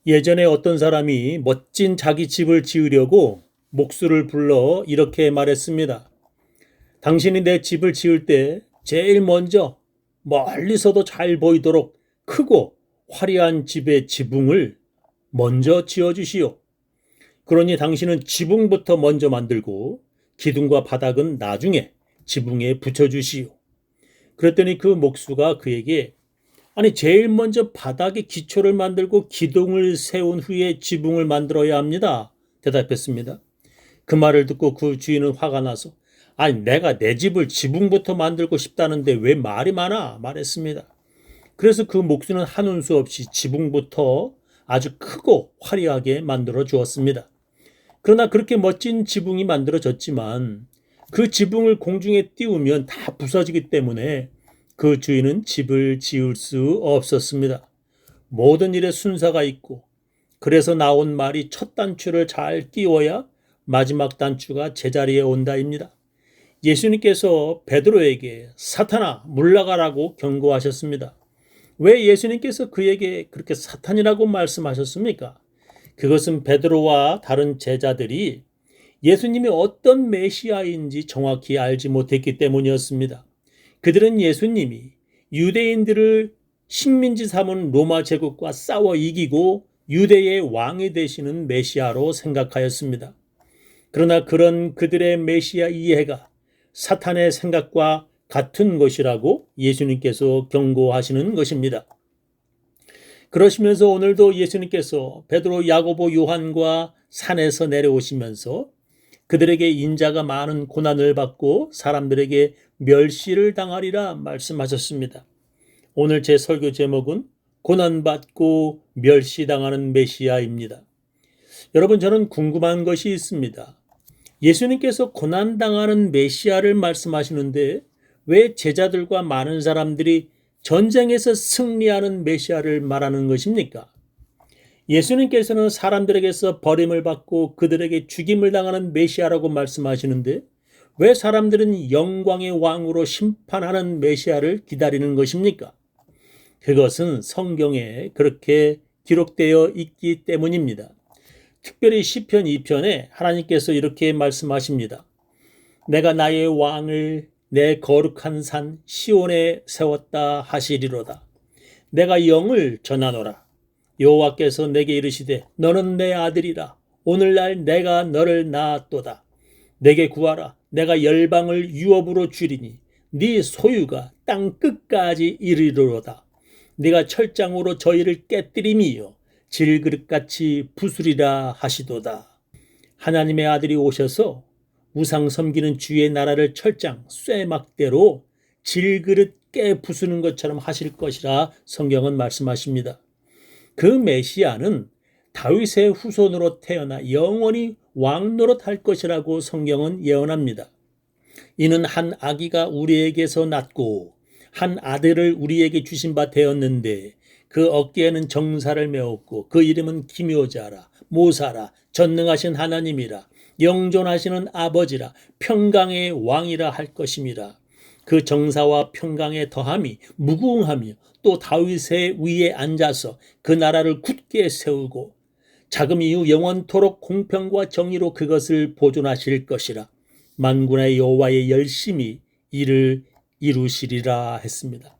예전에 어떤 사람이 멋진 자기 집을 지으려고 목수를 불러 이렇게 말했습니다. 당신이 내 집을 지을 때 제일 먼저 멀리서도 잘 보이도록 크고 화려한 집의 지붕을 먼저 지어주시오. 그러니 당신은 지붕부터 먼저 만들고 기둥과 바닥은 나중에 지붕에 붙여주시오. 그랬더니 그 목수가 그에게 아니 제일 먼저 바닥에 기초를 만들고 기둥을 세운 후에 지붕을 만들어야 합니다. 대답했습니다. 그 말을 듣고 그 주인은 화가 나서 아니 내가 내 집을 지붕부터 만들고 싶다는데 왜 말이 많아? 말했습니다. 그래서 그 목수는 한운 수 없이 지붕부터 아주 크고 화려하게 만들어 주었습니다. 그러나 그렇게 멋진 지붕이 만들어졌지만 그 지붕을 공중에 띄우면 다 부서지기 때문에 그 주인은 집을 지을 수 없었습니다. 모든 일에 순서가 있고 그래서 나온 말이 첫 단추를 잘 끼워야 마지막 단추가 제자리에 온다입니다. 예수님께서 베드로에게 사탄아 물러가라고 경고하셨습니다. 왜 예수님께서 그에게 그렇게 사탄이라고 말씀하셨습니까? 그것은 베드로와 다른 제자들이 예수님이 어떤 메시아인지 정확히 알지 못했기 때문이었습니다. 그들은 예수님이 유대인들을 식민지 삼은 로마 제국과 싸워 이기고 유대의 왕이 되시는 메시아로 생각하였습니다. 그러나 그런 그들의 메시아 이해가 사탄의 생각과 같은 것이라고 예수님께서 경고하시는 것입니다. 그러시면서 오늘도 예수님께서 베드로, 야고보, 요한과 산에서 내려오시면서 그들에게 인자가 많은 고난을 받고 사람들에게 멸시를 당하리라 말씀하셨습니다. 오늘 제 설교 제목은 고난받고 멸시당하는 메시아입니다. 여러분, 저는 궁금한 것이 있습니다. 예수님께서 고난당하는 메시아를 말씀하시는데 왜 제자들과 많은 사람들이 전쟁에서 승리하는 메시아를 말하는 것입니까? 예수님께서는 사람들에게서 버림을 받고 그들에게 죽임을 당하는 메시아라고 말씀하시는데 왜 사람들은 영광의 왕으로 심판하는 메시아를 기다리는 것입니까? 그것은 성경에 그렇게 기록되어 있기 때문입니다. 특별히 시편 2편에 하나님께서 이렇게 말씀하십니다. 내가 나의 왕을 내 거룩한 산 시온에 세웠다 하시리로다. 내가 영을 전하노라. 여호와께서 내게 이르시되 너는 내 아들이라. 오늘날 내가 너를 낳았도다. 내게 구하라. 내가 열방을 유업으로 주리니 네 소유가 땅 끝까지 이르리로다. 네가 철장으로 저희를 깨뜨림이요 질그릇같이 부수리라 하시도다. 하나님의 아들이 오셔서 우상 섬기는 주의 나라를 철장 쇠막대로 질그릇 깨 부수는 것처럼 하실 것이라 성경은 말씀하십니다. 그 메시아는 다윗의 후손으로 태어나 영원히 왕 노릇할 것이라고 성경은 예언합니다. 이는 한 아기가 우리에게서 낳고 한 아들을 우리에게 주신 바 되었는데 그 어깨에는 정사를 메었고 그 이름은 기묘자라 모사라 전능하신 하나님이라 영존하시는 아버지라 평강의 왕이라 할 것임이라. 그 정사와 평강의 더함이 무궁하며 또 다윗의 위에 앉아서 그 나라를 굳게 세우고 자금 이후 영원토록 공평과 정의로 그것을 보존하실 것이라. 만군의 여호와의 열심히 이를 이루시리라 했습니다.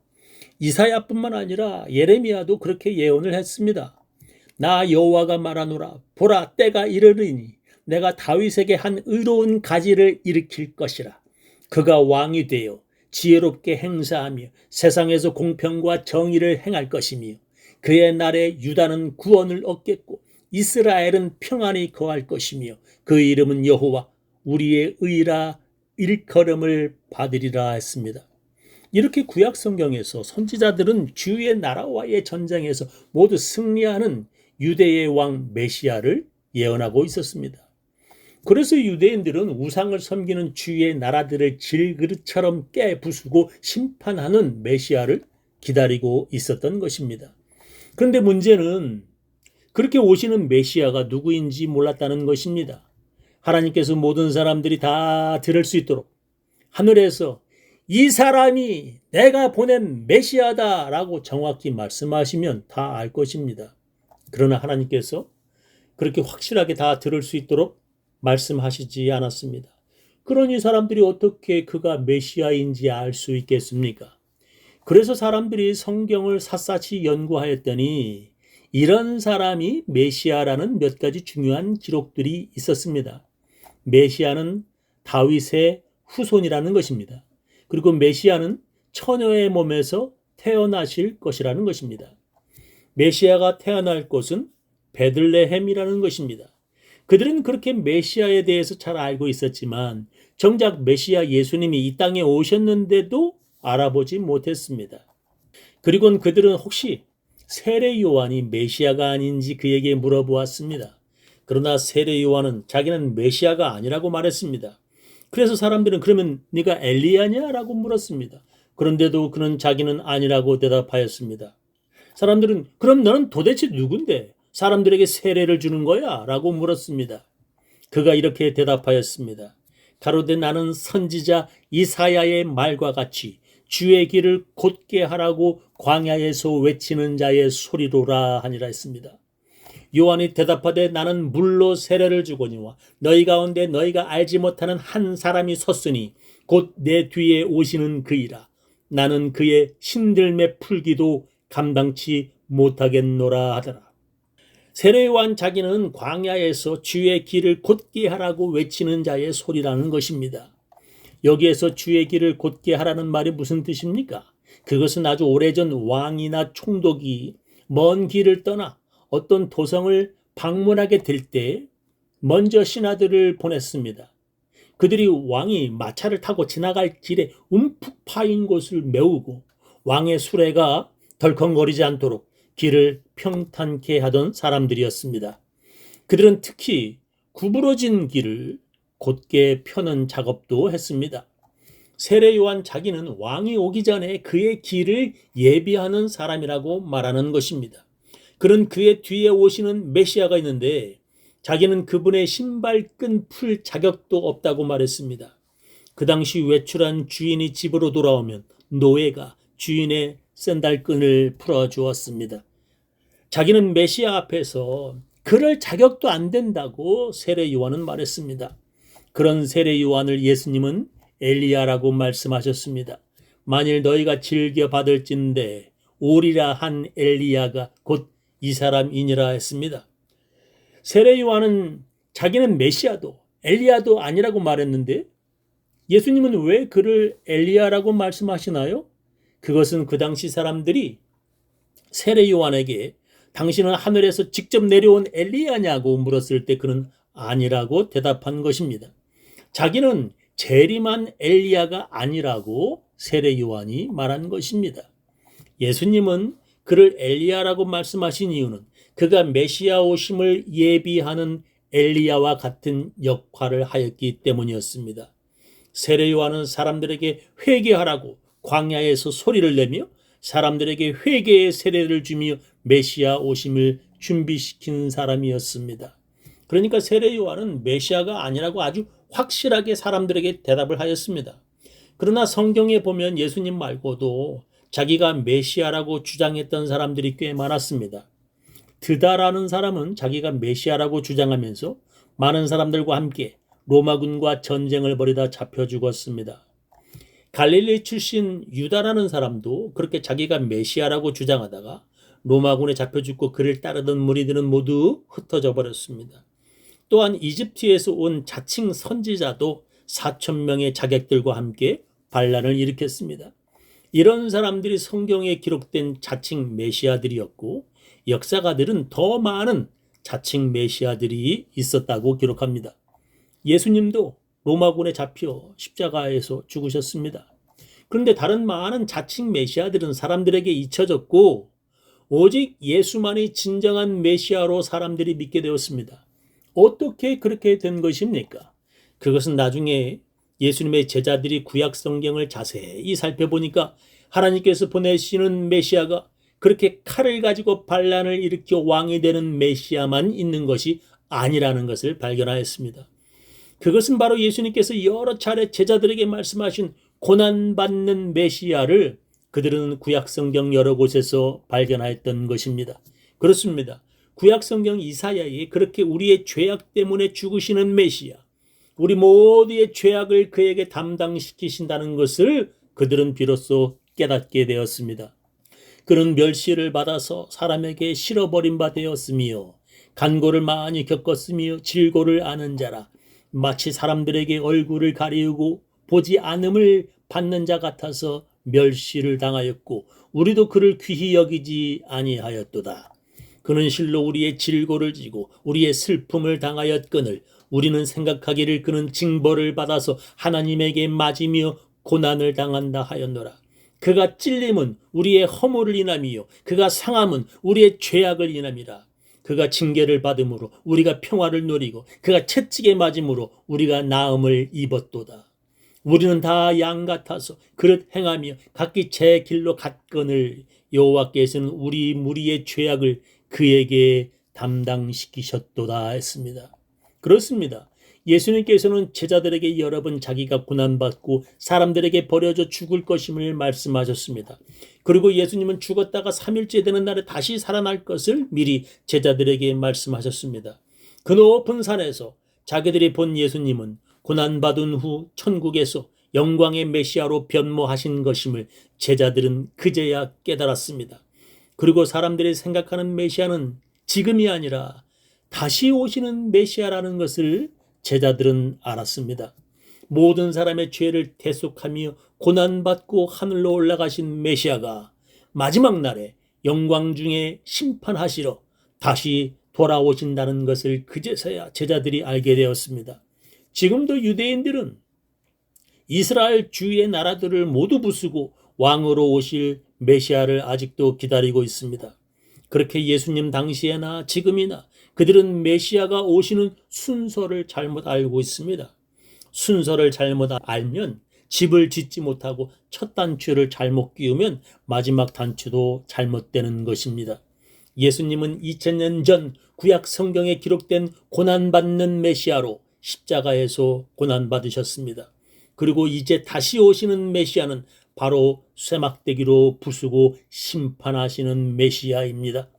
이사야뿐만 아니라 예레미야도 그렇게 예언을 했습니다. 나 여호와가 말하노라. 보라 때가 이르리니 내가 다윗에게 한 의로운 가지를 일으킬 것이라. 그가 왕이 되어 지혜롭게 행사하며 세상에서 공평과 정의를 행할 것이며 그의 날에 유다는 구원을 얻겠고 이스라엘은 평안히 거할 것이며 그 이름은 여호와 우리의 의라 일컬음을 받으리라 했습니다. 이렇게 구약 성경에서 선지자들은 주의 나라와의 전쟁에서 모두 승리하는 유대의 왕 메시아를 예언하고 있었습니다. 그래서 유대인들은 우상을 섬기는 주의 나라들을 질그릇처럼 깨부수고 심판하는 메시아를 기다리고 있었던 것입니다. 그런데 문제는 그렇게 오시는 메시아가 누구인지 몰랐다는 것입니다. 하나님께서 모든 사람들이 다 들을 수 있도록 하늘에서 이 사람이 내가 보낸 메시아다라고 정확히 말씀하시면 다 알 것입니다. 그러나 하나님께서 그렇게 확실하게 다 들을 수 있도록 말씀하시지 않았습니다. 그러니 사람들이 어떻게 그가 메시아인지 알 수 있겠습니까? 그래서 사람들이 성경을 샅샅이 연구하였더니 이런 사람이 메시아라는 몇 가지 중요한 기록들이 있었습니다. 메시아는 다윗의 후손이라는 것입니다. 그리고 메시아는 처녀의 몸에서 태어나실 것이라는 것입니다. 메시아가 태어날 곳은 베들레헴이라는 것입니다. 그들은 그렇게 메시아에 대해서 잘 알고 있었지만 정작 메시아 예수님이 이 땅에 오셨는데도 알아보지 못했습니다. 그리고 그들은 혹시 세례 요한이 메시아가 아닌지 그에게 물어보았습니다. 그러나 세례 요한은 자기는 메시아가 아니라고 말했습니다. 그래서 사람들은 그러면 네가 엘리야냐? 라고 물었습니다. 그런데도 그는 자기는 아니라고 대답하였습니다. 사람들은 그럼 너는 도대체 누군데 사람들에게 세례를 주는 거야? 라고 물었습니다. 그가 이렇게 대답하였습니다. 가로되 나는 선지자 이사야의 말과 같이 주의 길을 곧게 하라고 광야에서 외치는 자의 소리로라 하니라 했습니다. 요한이 대답하되 나는 물로 세례를 주거니와 너희 가운데 너희가 알지 못하는 한 사람이 섰으니 곧 내 뒤에 오시는 그이라. 나는 그의 신들매 풀기도 감당치 못하겠노라 하더라. 세례 요한 자기는 광야에서 주의 길을 곧게 하라고 외치는 자의 소리라는 것입니다. 여기에서 주의 길을 곧게 하라는 말이 무슨 뜻입니까? 그것은 아주 오래전 왕이나 총독이 먼 길을 떠나 어떤 도성을 방문하게 될 때 먼저 신하들을 보냈습니다. 그들이 왕이 마차를 타고 지나갈 길에 움푹 파인 곳을 메우고 왕의 수레가 덜컹거리지 않도록 길을 평탄케 하던 사람들이었습니다. 그들은 특히 구부러진 길을 곧게 펴는 작업도 했습니다. 세례 요한 자기는 왕이 오기 전에 그의 길을 예비하는 사람이라고 말하는 것입니다. 그는 그의 뒤에 오시는 메시아가 있는데 자기는 그분의 신발끈 풀 자격도 없다고 말했습니다. 그 당시 외출한 주인이 집으로 돌아오면 노예가 주인의 샌달끈을 풀어주었습니다. 자기는 메시아 앞에서 그럴 자격도 안 된다고 세례 요한은 말했습니다. 그런 세례 요한을 예수님은 엘리야라고 말씀하셨습니다. 만일 너희가 즐겨 받을진대 오리라 한 엘리야가 곧 이 사람이니라 했습니다. 세례 요한은 자기는 메시아도 엘리야도 아니라고 말했는데 예수님은 왜 그를 엘리야라고 말씀하시나요? 그것은 그 당시 사람들이 세례 요한에게 당신은 하늘에서 직접 내려온 엘리야냐고 물었을 때 그는 아니라고 대답한 것입니다. 자기는 재림한 엘리야가 아니라고 세례 요한이 말한 것입니다. 예수님은 그를 엘리야라고 말씀하신 이유는 그가 메시아 오심을 예비하는 엘리야와 같은 역할을 하였기 때문이었습니다. 세례 요한은 사람들에게 회개하라고 광야에서 소리를 내며 사람들에게 회개의 세례를 주며 메시아 오심을 준비시킨 사람이었습니다. 그러니까 세례 요한은 메시아가 아니라고 아주 확실하게 사람들에게 대답을 하였습니다. 그러나 성경에 보면 예수님 말고도 자기가 메시아라고 주장했던 사람들이 꽤 많았습니다. 드다라는 사람은 자기가 메시아라고 주장하면서 많은 사람들과 함께 로마군과 전쟁을 벌이다 잡혀 죽었습니다. 갈릴리 출신 유다라는 사람도 그렇게 자기가 메시아라고 주장하다가 로마군에 잡혀 죽고 그를 따르던 무리들은 모두 흩어져 버렸습니다. 또한 이집트에서 온 자칭 선지자도 4,000명의 자객들과 함께 반란을 일으켰습니다. 이런 사람들이 성경에 기록된 자칭 메시아들이었고 역사가들은 더 많은 자칭 메시아들이 있었다고 기록합니다. 예수님도 로마군에 잡혀 십자가에서 죽으셨습니다. 그런데 다른 많은 자칭 메시아들은 사람들에게 잊혀졌고 오직 예수만이 진정한 메시아로 사람들이 믿게 되었습니다. 어떻게 그렇게 된 것입니까? 그것은 나중에 예수님의 제자들이 구약 성경을 자세히 살펴보니까 하나님께서 보내시는 메시아가 그렇게 칼을 가지고 반란을 일으켜 왕이 되는 메시아만 있는 것이 아니라는 것을 발견하였습니다. 그것은 바로 예수님께서 여러 차례 제자들에게 말씀하신 고난받는 메시아를 그들은 구약 성경 여러 곳에서 발견하였던 것입니다. 그렇습니다. 구약성경 이사야에 그렇게 우리의 죄악 때문에 죽으시는 메시아, 우리 모두의 죄악을 그에게 담당시키신다는 것을 그들은 비로소 깨닫게 되었습니다. 그는 멸시를 받아서 사람에게 실어버린 바 되었으며 간고를 많이 겪었으며 질고를 아는 자라. 마치 사람들에게 얼굴을 가리우고 보지 않음을 받는 자 같아서 멸시를 당하였고 우리도 그를 귀히 여기지 아니하였도다. 그는 실로 우리의 질고를 지고 우리의 슬픔을 당하였거늘 우리는 생각하기를 그는 징벌을 받아서 하나님에게 맞으며 고난을 당한다 하였노라. 그가 찔림은 우리의 허물을 인함이요 그가 상함은 우리의 죄악을 인함이라. 그가 징계를 받음으로 우리가 평화를 누리고 그가 채찍에 맞음으로 우리가 나음을 입었도다. 우리는 다 양 같아서 그릇 행하며 각기 제 길로 갔거늘 여호와께서는 우리 무리의 죄악을 그에게 담당시키셨도다 했습니다. 그렇습니다. 예수님께서는 제자들에게 여러 번 자기가 고난받고 사람들에게 버려져 죽을 것임을 말씀하셨습니다. 그리고 예수님은 죽었다가 3일째 되는 날에 다시 살아날 것을 미리 제자들에게 말씀하셨습니다. 그 높은 산에서 자기들이 본 예수님은 고난받은 후 천국에서 영광의 메시아로 변모하신 것임을 제자들은 그제야 깨달았습니다. 그리고 사람들이 생각하는 메시아는 지금이 아니라 다시 오시는 메시아라는 것을 제자들은 알았습니다. 모든 사람의 죄를 대속하며 고난받고 하늘로 올라가신 메시아가 마지막 날에 영광 중에 심판하시러 다시 돌아오신다는 것을 그제서야 제자들이 알게 되었습니다. 지금도 유대인들은 이스라엘 주위의 나라들을 모두 부수고 왕으로 오실 메시아를 아직도 기다리고 있습니다. 그렇게 예수님 당시에나 지금이나 그들은 메시아가 오시는 순서를 잘못 알고 있습니다. 순서를 잘못 알면 집을 짓지 못하고 첫 단추를 잘못 끼우면 마지막 단추도 잘못되는 것입니다. 예수님은 2000년 전 구약 성경에 기록된 고난받는 메시아로 십자가에서 고난받으셨습니다. 그리고 이제 다시 오시는 메시아는 바로 쇠막대기로 부수고 심판하시는 메시아입니다.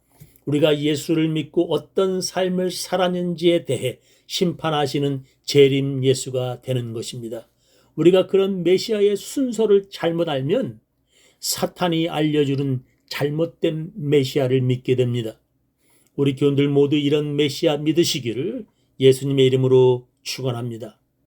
우리가 예수를 믿고 어떤 삶을 살았는지에 대해 심판하시는 재림 예수가 되는 것입니다. 우리가 그런 메시아의 순서를 잘못 알면 사탄이 알려주는 잘못된 메시아를 믿게 됩니다. 우리 교인들 모두 이런 메시아 믿으시기를 예수님의 이름으로 축원합니다.